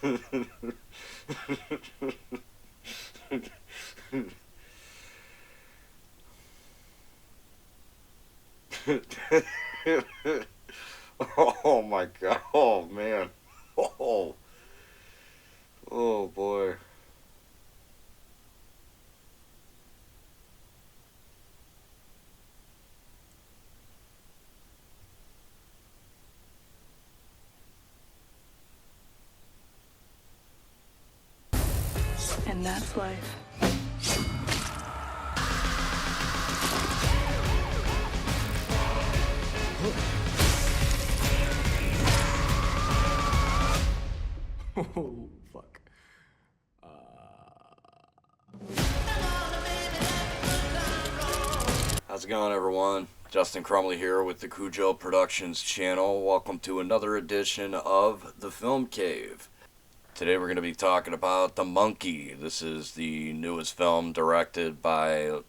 Oh my god. Oh man. Oh. Oh boy. And that's life. Oh, fuck. How's it going, everyone? Justin Crumley here with the Cujo Productions channel. Welcome to another edition of The Film Cave. Today we're going to be talking about The Monkey. This is the newest film directed by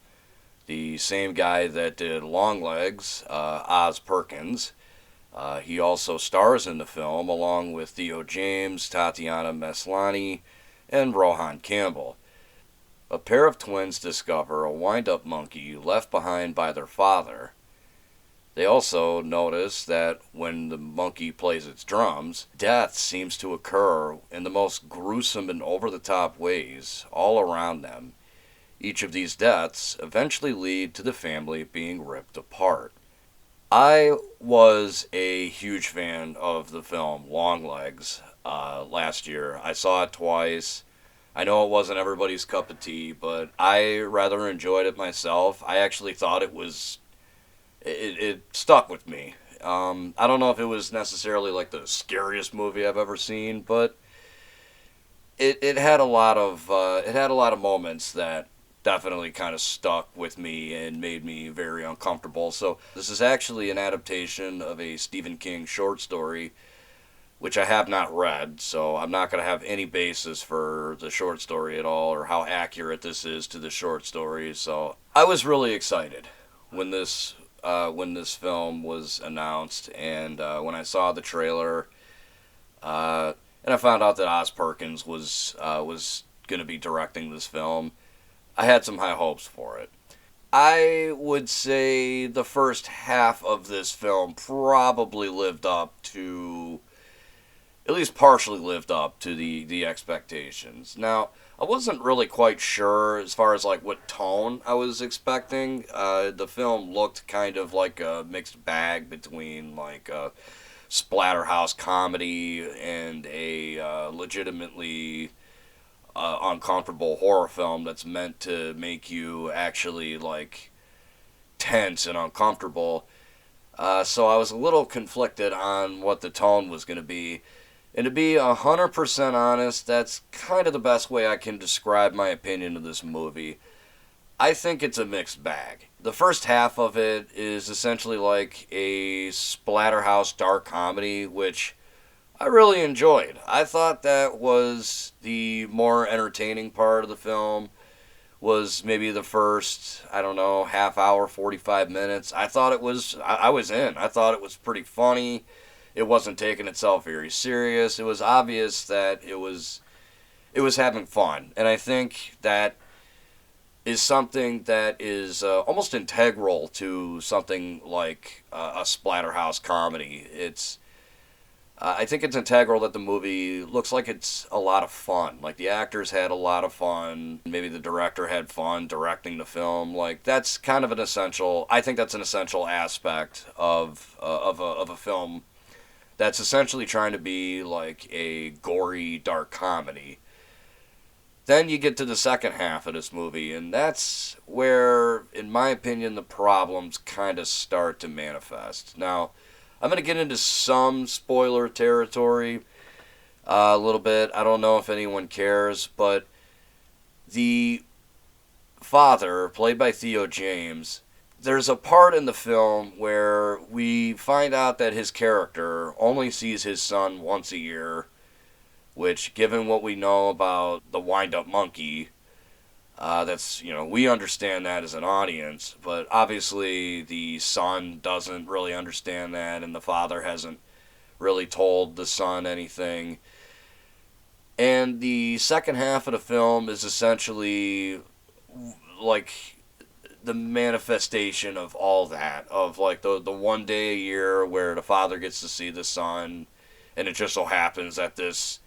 the same guy that did Longlegs, Oz Perkins. He also stars in the film along with Theo James, Tatiana Maslany, and Rohan Campbell. A pair of twins discover a wind-up monkey left behind by their father. They also notice that when the monkey plays its drums, death seems to occur in the most gruesome and over-the-top ways all around them. Each of these deaths eventually lead to the family being ripped apart. I was a huge fan of the film Longlegs last year. I saw it twice. I know it wasn't everybody's cup of tea, but I rather enjoyed it myself. I actually thought it stuck with me. I don't know if it was necessarily like the scariest movie I've ever seen, but it had a lot of moments that definitely kind of stuck with me and made me very uncomfortable. So this is actually an adaptation of a Stephen King short story, which I have not read, so I'm not going to have any basis for the short story at all or how accurate this is to the short story. So I was really excited when this film was announced, and when I saw the trailer, and I found out that Oz Perkins was going to be directing this film. I had some high hopes for it. I would say the first half of this film probably lived up to, at least partially lived up to the expectations. Now, I wasn't really quite sure as far as like what tone I was expecting. The film looked kind of like a mixed bag between like a splatterhouse comedy and a legitimately uncomfortable horror film that's meant to make you actually like tense and uncomfortable. So I was a little conflicted on what the tone was going to be. And to be 100% honest, that's kind of the best way I can describe my opinion of this movie. I think it's a mixed bag. The first half of it is essentially like a splatterhouse dark comedy, which I really enjoyed. I thought that was the more entertaining part of the film. Was maybe the first, I don't know, half hour, 45 minutes. I thought it was, I was in. I thought it was pretty funny. It wasn't taking itself very serious. It was obvious that it was having fun. And I think that is something that is almost integral to something like a splatterhouse comedy. I think it's integral that the movie looks like it's a lot of fun. Like the actors had a lot of fun. Maybe the director had fun directing the film. Like that's kind of an essential. I think that's an essential aspect of a film that's essentially trying to be like a gory dark comedy. Then you get to the second half of this movie, and that's where, in my opinion, the problems kind of start to manifest. Now, I'm going to get into some spoiler territory a little bit. I don't know if anyone cares, but the father, played by Theo James, there's a part in the film where we find out that his character only sees his son once a year, which, given what we know about the wind-up monkey, we understand that as an audience, but obviously the son doesn't really understand that, and the father hasn't really told the son anything. And the second half of the film is essentially like the manifestation of all that, of like the one day a year where the father gets to see the son, and it just so happens that this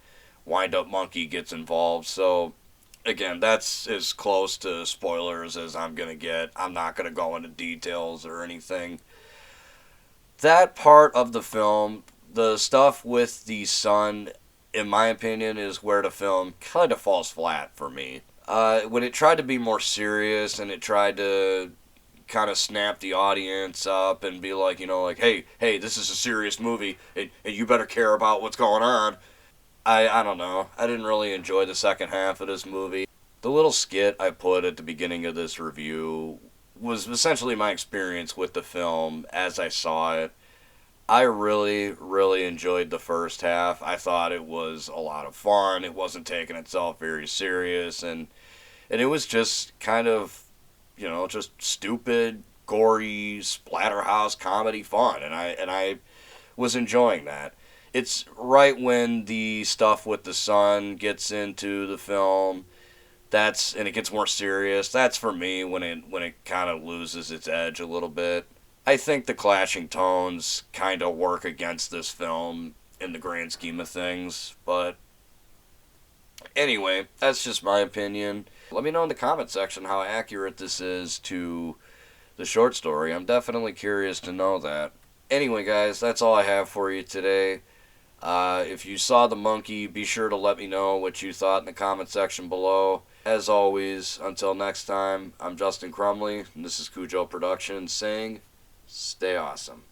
wind up monkey gets involved. So again, that's as close to spoilers as I'm gonna get. I'm not gonna go into details or anything. That part of the film, the stuff with the son, in my opinion, is where the film kind of falls flat for me. When it tried to be more serious and it tried to kind of snap the audience up and be like, like, hey, this is a serious movie, and you better care about what's going on. I don't know. I didn't really enjoy the second half of this movie. The little skit I put at the beginning of this review was essentially my experience with the film as I saw it. I really, really enjoyed the first half. I thought it was a lot of fun. It wasn't taking itself very serious, and it was just kind of, just stupid, gory, splatterhouse comedy fun, and I was enjoying that. It's right when the stuff with the son gets into the film, and it gets more serious. That's for me when it kind of loses its edge a little bit. I think the clashing tones kind of work against this film in the grand scheme of things, but anyway, that's just my opinion. Let me know in the comment section how accurate this is to the short story. I'm definitely curious to know that. Anyway, guys, that's all I have for you today. If you saw the monkey, be sure to let me know what you thought in the comment section below. As always, until next time, I'm Justin Crumley, and this is Cujo Productions saying, stay awesome.